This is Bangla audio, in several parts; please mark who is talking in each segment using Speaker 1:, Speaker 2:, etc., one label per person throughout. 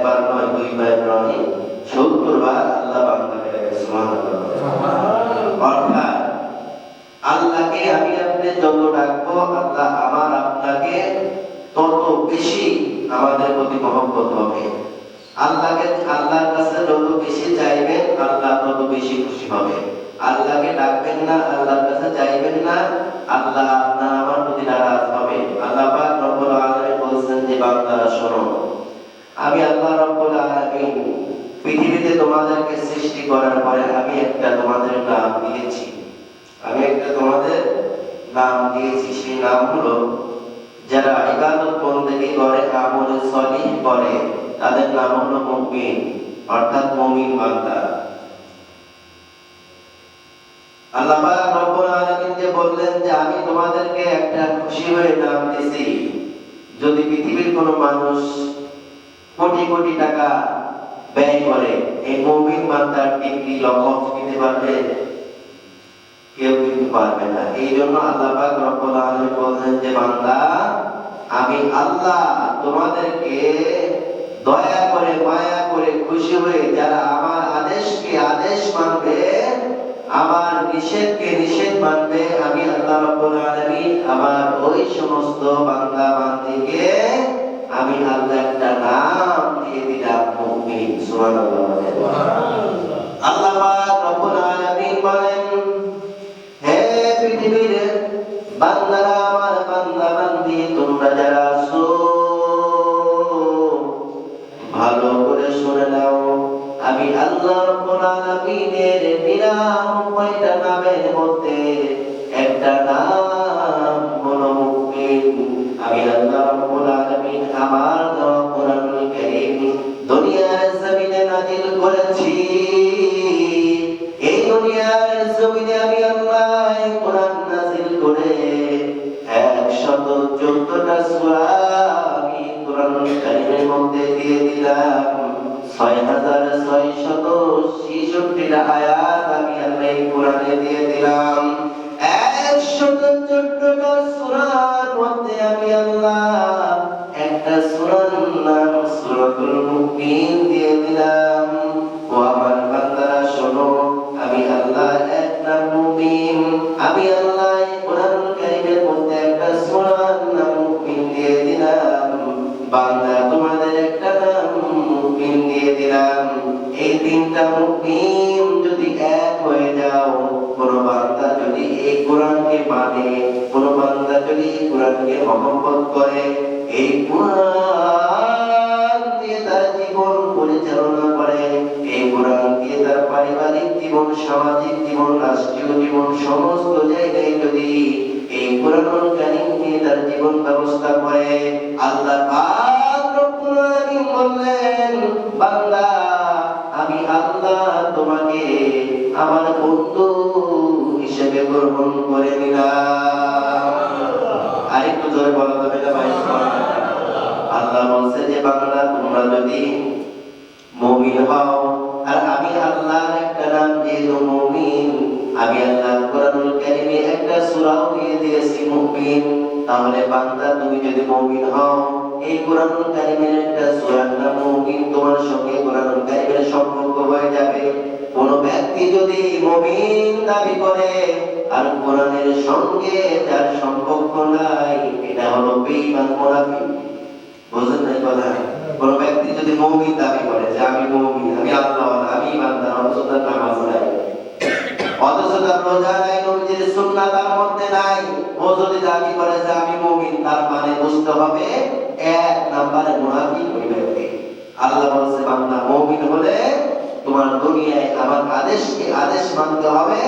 Speaker 1: একবার নয়, দুইবার নয়, 70 বার আল্লাহ বান্দাকে ডাকে সুবহানাল্লাহ। অর্থাৎ আল্লাহকে আমি আপনি যত ডাকবো, আল্লাহ আমার আপনাকে তত বেশি আমাদের প্রতি মহব্বত হবে। আল্লাহর কাছে যত বেশি চাইবেন, আল্লাহ তত বেশি খুশি হবে। আল্লাহকে ডাকবেন না, আল্লাহর কাছে চাইবেন না, আল্লাহ আপনার আমার প্রতি নারাজ হবে। আল্লাহ পাক রব্বুল আলামিন বলেছেন যে বান্দারা শোনো, আমি আল্লাহ রব্বুল আলামিন পৃথিবীতে তোমাদেরকে সৃষ্টি করার পরে আমি একটা তোমাদের নাম দিয়েছি। সেই নাম হলো যারা ইবাদত বন্দেগী করে, আমলে সলিহ করে, তাদের নাম হলো মুমিন, অর্থাৎ মুমিন বান্দা। আল্লাহ পাক রব্বুল আলামিন যে বললেন যে আমি তোমাদেরকে একটা খুশি হয়ে নাম দিয়েছি। যদি পৃথিবীর কোনো মানুষ কোটি কোটি টাকা ব্যয় করে, এই মুমিন বান্দার ডিগ্রি লকব দিতে পারবে? কেউ কিন্তু পারবে না। এই জন্য আল্লাহ পাক রব্বুল আলামিন বলেন যে বান্দা, আমি আল্লাহ তোমাদেরকে দয়া করে, মায়া করে, খুশি হয়ে যারা আমার আদেশকে আদেশ মানবে, আমার নিষেধকে নিষেধ মানবে, আমি আল্লাহ রব্বুল আলামিন আমার ওই সমস্ত বান্দা বান্দীকে আমি আল্লাহ একটা নাম দিয়ে দিলাম মুমিন। সুবহানাল্লাহ। আল্লাহ পাক রব্বুল আলামিন বলেন, হে পৃথিবীর বান্দারা, আমার বান্দা বান্দি তোমরা যারা আছো, ভালো করে শুনে নাও, আমি আল্লাহ রব্বুল আলামিনের 99টা নামের মধ্যে একটা নাম হলো মুমিন। আমি আল্লাহ রব্বুল আলামিন আমার দেওয়া কোরআনুল কারীম দুনিয়ার জমিনে নাযিল করেছি। এই দুনিয়ার জমিনে আমি আল্লাহ কোরআন নাযিল করে 114টা সূরা আমি কোরআনুল কারীমের মধ্যে দিয়ে দিলাম। 6666টা আয়াত আমি আল্লাহ কোরআনে দিয়ে দিলাম। 114টা সূরার মধ্যে আমি আল্লাহ একটা সূরার নাম সূরাতুল মুমিন দিয়ে দিলাম। ও আমার বান্দারা শোনো, আমি আল্লাহ এক নাম মুমিন, আমি আল্লাহ কোরআনুল কারীমের মধ্যে একটা সূরার নাম মুমিন দিয়ে দিলাম। বান্দা তোমাদের একটা নাম মুমিন দিয়ে দিলাম। এই তিনটা মুমিন যদি এক হয়ে যাও, কোন বান্দা যদি এই কোরআনকে মানে, কোন বান্দা যদি এই কোরআনকে মহব্বত করে, এই কোরআন দিয়ে তার জীবন পরিচালনা করে, এই কোরআন দিয়ে তার পারিবারিক জীবন, সামাজিক জীবন, রাষ্ট্রীয় জীবন, সমস্ত জায়গায় যদি এই কোরআনুল কারীম দিয়ে তার জীবন ব্যবস্থা করে, আল্লাহ পাক রব্বুল আলামিন বললেন, বান্দা আমি আল্লাহ তোমাকে আমার বন্ধু হিসেবে গ্রহণ করে নিলাম। আরেকটু জোরে বলা যাবে না ভাই? আল্লাহ বলছে যে বান্দা তোমরা যদি মুমিন হও, আর আমি আল্লাহর একটা নাম যেহেতু মুমিন, আমি আল্লাহ কোরআনুল কারীমে একটা সূরাও দিয়ে দিয়েছি মুমিন, তাহলে বান্দা তুমি যদি মুমিন হও, এই কোরআনুল কারীমের একটা সূরার নাম মুমিন, তোমার সঙ্গে কোরআনুল কারীমের সম্পর্ক হয়ে যাবে। কোন ব্যক্তি যদি মুমিন দাবি করে আর কোরআনের সঙ্গে যার সম্পর্ক নাই, এটা হলো বেঈমান, মুনাফিক। বুঝেন নাই কথা? কোন ব্যক্তি যদি মুমিন দাবি করে যে আমি মুমিন, আমি আল্লাহওয়ালা, আমি ইমানদার, অথচ তার নামাজ নাই, অথচ তার রোজা নাই, নবীজির সুন্নাহ তার মধ্যে নাই, ও যদি দাবি করে যে আমি মুমিন, তার মানে বুঝতে হবে এক নম্বরে মুনাফিক ওই ব্যক্তি। আল্লাহ বলেছে বান্দা মুমিন হলে তোমার দুনিয়ায় আমার আদেশকে আদেশ মানতে হবে,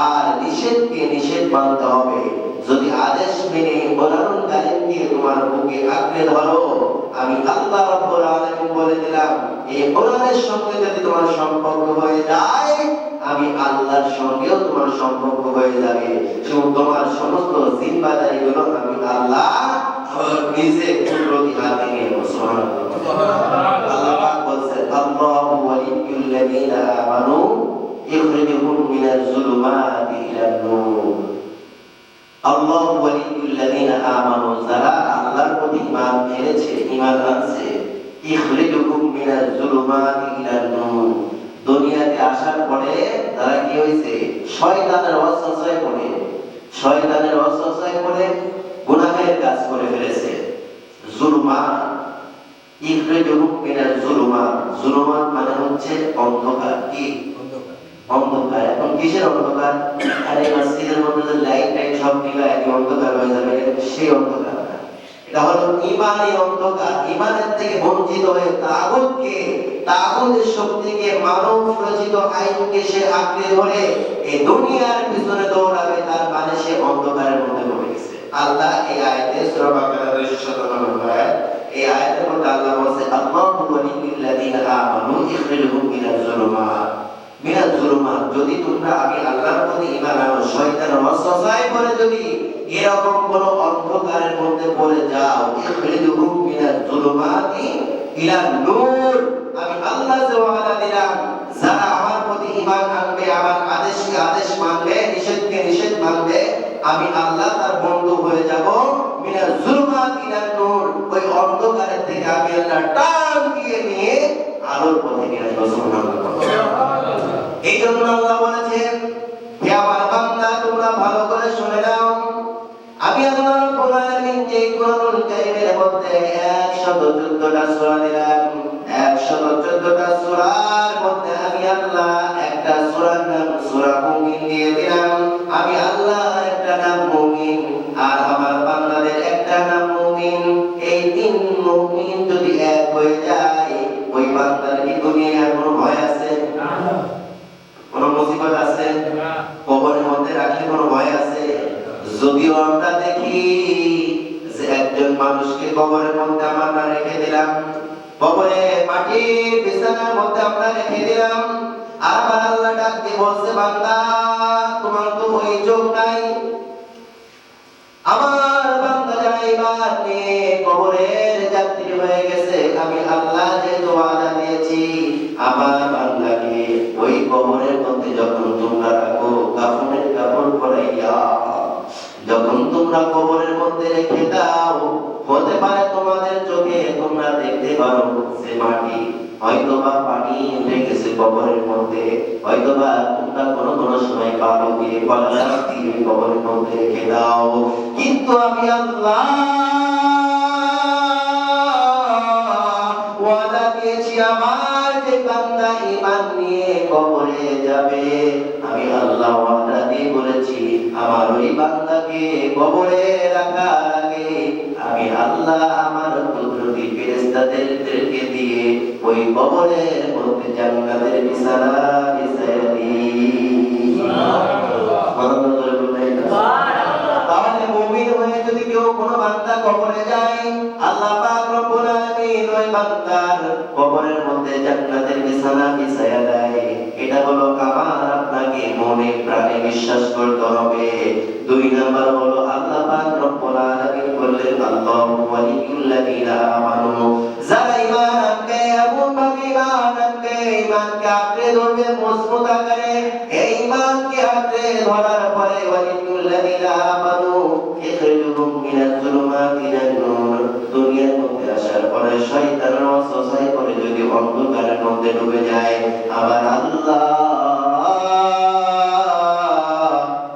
Speaker 1: আর নিষেধকে নিষেধ মানতে হবে। যদি আদেশ মেনে কোরআনুল কারীম দিয়ে তোমার বুকে আঁকড়ে ধরো, আমি আল্লাহ রাব্বুল আলামিন বলে দিলাম, এই কোরআনের সঙ্গে যদি তোমার সম্পর্ক হয়ে যায়, আমি আল্লাহর সঙ্গেও তোমার সম্পর্ক হয়ে যাবে। শুধু তোমার সমস্ত জিম্মাদারিগুলো আমি আল্লাহ নিজে কুদরতি হাতে নিয়ে নেব। সুবহানাল্লাহ। আল্লাহ পাক বলেন, আল্লাহু ওয়ালিয়্যুল লাযীনা আমানু ইখরিজুহুম মিনাজ যুলুমাতি ইলান নূর। আল্লাহু ওয়ালিয়্যুল লাযীনা আমানু, যারা আল্লাহর প্রতি ঈমান এনেছে, ঈমান আনছে, ইখরিজুহুম মিনাজ যুলুমাতি ইলান নূর। দুনিয়াতে আসার পরে তারা কি হয়েছে? শয়তানের ওয়াসওয়াসায় পড়ে গুনাহের কাজ করে ফেলেছে। যুলুমাত, ইখরিজুহুম মিনাজ যুলুমাত। যুলুমাত মানে হচ্ছে অন্ধকার। কি অন্ধকার? এখন কিসের অন্ধকার? আরে মসজিদের মধ্যে যে লাইট সব নিভায় কি অন্ধকার হয়ে যাবে? সেই অন্ধকার না, এটা হলো ঈমানের অন্ধকার। ঈমানের থেকে বঞ্চিত হয়ে তাগুতের শক্তিকে, মানব রচিত আইনকে সে আঁকড়ে ধরে এই দুনিয়ার পিছনে দৌড়াবে, তার মানে সে অন্ধকারের মধ্যে পড়ে গেছে। আল্লাহ এই আয়াতে সূরা বাকারার 207 নম্বর আয়াত, এই আয়াতের মধ্যে আল্লাহ বলেছে আল্লাহু ওয়ালিয়ুল্লাযীনা আমানু ইখরিজুহুম মিনাজ যুলুমাত। যদি তোমরা আমি আল্লাহর প্রতি ঈমান আনো, শয়তানের ওয়াসওয়াসায় পড়ে যদি এরকম কোন অন্ধকারের মধ্যে পড়ে যাও, ইখরিজুহুম মিনাজ যুলুমাতি ইলান নূর, আমি আল্লাহ যে ওয়াদা দিলাম, যারা আমার প্রতি ঈমান আনবে, আমার আদেশকে আদেশ মানবে, নিষেধকে নিষেধ মানবে, আমি আল্লাহ তার বন্ধু হয়ে যাব। মিনাজ যুলুমাতি ইলান নূর, ওই অন্ধকারের থেকে আমি আল্লাহ টান দিয়ে নিয়ে আলোর পথে নিয়ে আসবো। সুবহানাল্লাহ। এই জন্য আল্লাহ বলেছেন, হে আমার বান্দা, তোমরা ভালো করে শুনে নাও, আমি আল্লাহ রাব্বুল আলামিন যে কোরআনুল কারীমের মধ্যে 114টা সূরা দিলাম, 114টা সূরার মধ্যে আমি আল্লাহ একটা সূরার নাম সূরা মুমিন দিয়ে দিলাম। আমি আল্লাহ একটা নাম মুমিন, আর আমার বান্দাদের একটা নাম মুমিন। এই তিন মুমিন যদি এক হয়ে যায়, ওই বান্দার কি দুনিয়ার কোনো ভয় আছে? না। কোন মুসিবত আছে? কবরের মধ্যে রাখলে কোনো ভয় আছে? যদিও আমরা দেখি যে একজন মানুষকে কবরের মধ্যে আমরা রেখে দিলাম, কবরে মাটির বিছানার মধ্যে আমরা রেখে দিলাম, আর আমার আল্লাহ ডাক দিয়ে বলছে, বান্দা তোমার তো ওই চোখ নাই। আমার বান্দা যারা ঈমান নিয়ে কবরের যাত্রী হয়ে গেছে, আমি আল্লাহ যে ওয়াদা দিয়েছি, আমার বান্দাকে ওই কবরের মধ্যে যখন তোমরা রাখো, কাফনের কাপড় পরাইয়া যখন তোমরা কবরের মধ্যে রেখে দাও, হতে পারে তোমাদের চোখে তোমরা দেখতে পারো যে মাটি, হয়তোবা পানি উঠে গেছে কবরের মধ্যে, হয়তোবা তোমরা কোনো সময় পানি দিয়ে পাল্লা দিয়ে কবরের মধ্যে রেখে দাও, কিন্তু আমি আল্লাহ ওয়াদা দিয়েছি, আমার যে বান্দা ঈমান নিয়ে কবরে যাবে, আমি আল্লাহ ওয়াদা দিয়ে বলেছি, আমার ওই বান্দাকে কবরে রাখার আগে আমি আল্লাহ আমার কুদরতি ফেরেশতাদেরকে দিয়ে ওই কবরের মধ্যে জান্নাতের বিছানা বিছায়া দিই। তাহলে মুমিন হয়ে যদি কেউ কোনো বান্দা কবরে যায়, আল্লাহ পাক রব্বুল আলামিন ওই বান্দার কবরের মধ্যে জান্নাতের বিছানা বিছায়া দেয়। এটা হলো আমার আপনাকে মনে প্রাণে বিশ্বাস করতে হবে। 2 নাম্বার হলো আল্লাহ পাক রব্বুল আলামিন বললেন, আল্লাহু ওয়ালিয়ুল্লাযীনা আমানু, যারা ঈমান আনবে, এমন ভাবে ঈমান আনবে, ঈমানকে আঁকড়ে ধরবে মজবুত আকারে, এই ঈমানকে আঁকড়ে ধরার পরে ওয়ালিয়ুল্লাযীনা আমানু ইখরিজুহুম মিনাজ যুলুমাতি ইলান নূর, দুনিয়ার মধ্যে আসার পরে শয়তানের ওয়াসওয়াসায় পড়ে যদি অন্ধকারের মধ্যে ডুবে যায়, আবার আল্লাহ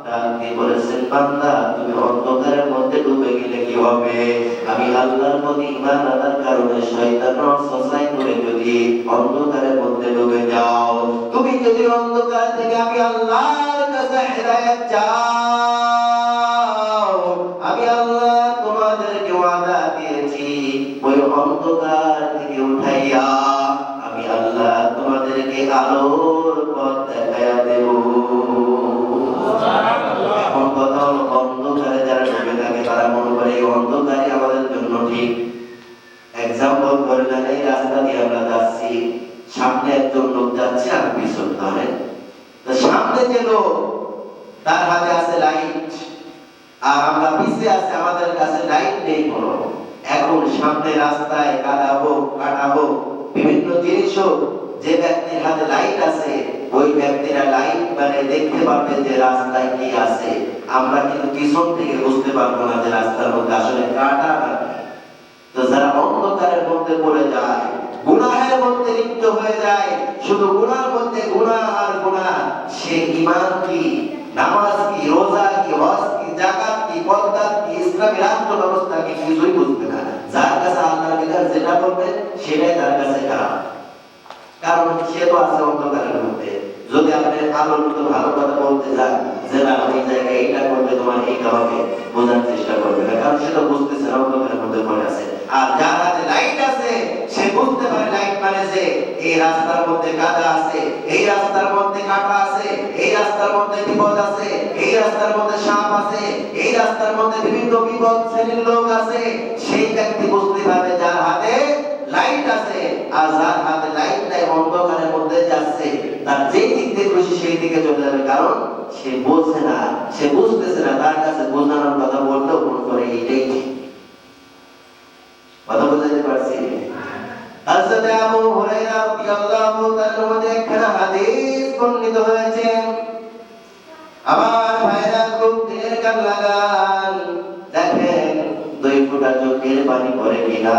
Speaker 1: ডাকতে বলেছেন, বান্দা তুমি অন্ধকারের মধ্যে ডুবে গেলে কি হবে? আমি আল্লাহর প্রতি ঈমান আনার কারণে শয়তানের ওয়াসওয়াসায় পড়ে যদি অন্ধকারের মধ্যে ডুবে যাও, তুমি যদি অন্ধকার থেকে আমি আল্লাহর কাছে হেদায়েত চাও, আমি আল্লাহ তোমাদেরকে ওয়াদা দিয়েছি, ওই অন্ধকার থেকে উঠাইয়া আমি আল্লাহ তোমাদেরকে আলোর পথ দেখাইয়া দেব। এখন কথা হলো, অন্ধকারে যারা ডুবে থাকে তারা মনে করে এই অন্ধকারই আমাদের জন্য ঠিক। এক্সাম্পল করে নেন, এই রাস্তা দিয়ে আমরা যাচ্ছি, সামনে একজন লোক যাচ্ছে আর পিছন ধরে, তো সামনে যে লোক তার হাতে আছে লাইট, আর আমরা পিছে আছে, আমাদের কাছে লাইট নেই কোনো। এখন সামনে রাস্তায় কাদা হোক, কাটা হোক, বিভিন্ন জিনিস হোক, যে ব্যক্তির হাতে লাইট আছে ওই ব্যক্তিরা লাইট মানে দেখতে পারবে যে রাস্তায় কি আছে। আমরা কিন্তু পিছন থেকে বুঝতে পারবো না যে রাস্তার মধ্যে আসলে কাটা নাকি। তো যারা অন্ধকারের মধ্যে পড়ে যায়, গুনাহের মধ্যে লিপ্ত হয়ে যায়, শুধু গুনার মধ্যে গুনাহ আর গুনাহ। সে ঈমান কি, নামাজ কি, রোজা কি, হজ কি, যাকাত কি, পর্দা কি, ইসলামের রাষ্ট্র ব্যবস্থা কি কিছুই বুঝবে না। যার কাছে আল্লাহর বিধান যেটা বলবে সেটাই তার কাছে খারাপ, কারণ সে তো আছে অন্ধকারের মধ্যে। যদি আপনি আলোর মতো ভালো কথা বলতে যান যে না ওই জায়গায় এইটা করবে তোমার এইটা হবে, বোঝার চেষ্টা করবে না, কারণ সে তো বুঝতেছে না, অন্ধকারের মধ্যে পড়ে আছে। আর যার হাতে লাইট আছে সে বুঝতে পারে লাইট মানে যে এই রাস্তার মধ্যে কাদা আছে, এই রাস্তার মধ্যে কাঁটা আছে, এই রাস্তার মধ্যে বিপদ আছে, এই রাস্তার মধ্যে সাপ আছে, এই রাস্তার মধ্যে বিভিন্ন বিপদ শ্রেণীর লোক আছে। সেই ব্যক্তি বুঝতে পারবে যার হাতে লাইট আছে। আর যার হাতে লাইট নাই, অন্ধকারের মধ্যে যাচ্ছে, তার যেই দিক দিয়ে খুশি সেই দিকে চলে যাবে, কারণ সে বোঝে না, সে বুঝতেছে না। তার কাছে বোঝানোর কথা বললেও মনে করে এইটাই ঠিক। কথা বুঝাতে পারছি? হযরত আবু হুরায়রা রাদিয়াল্লাহু তাআলা মধ্যে একখানা হাদিস বর্ণিত হয়েছে। আমার ভাইরা খুব দিলের কান লাগান, দেখেন 2 ফোঁটা চোখের পানি পড়ে কিনা।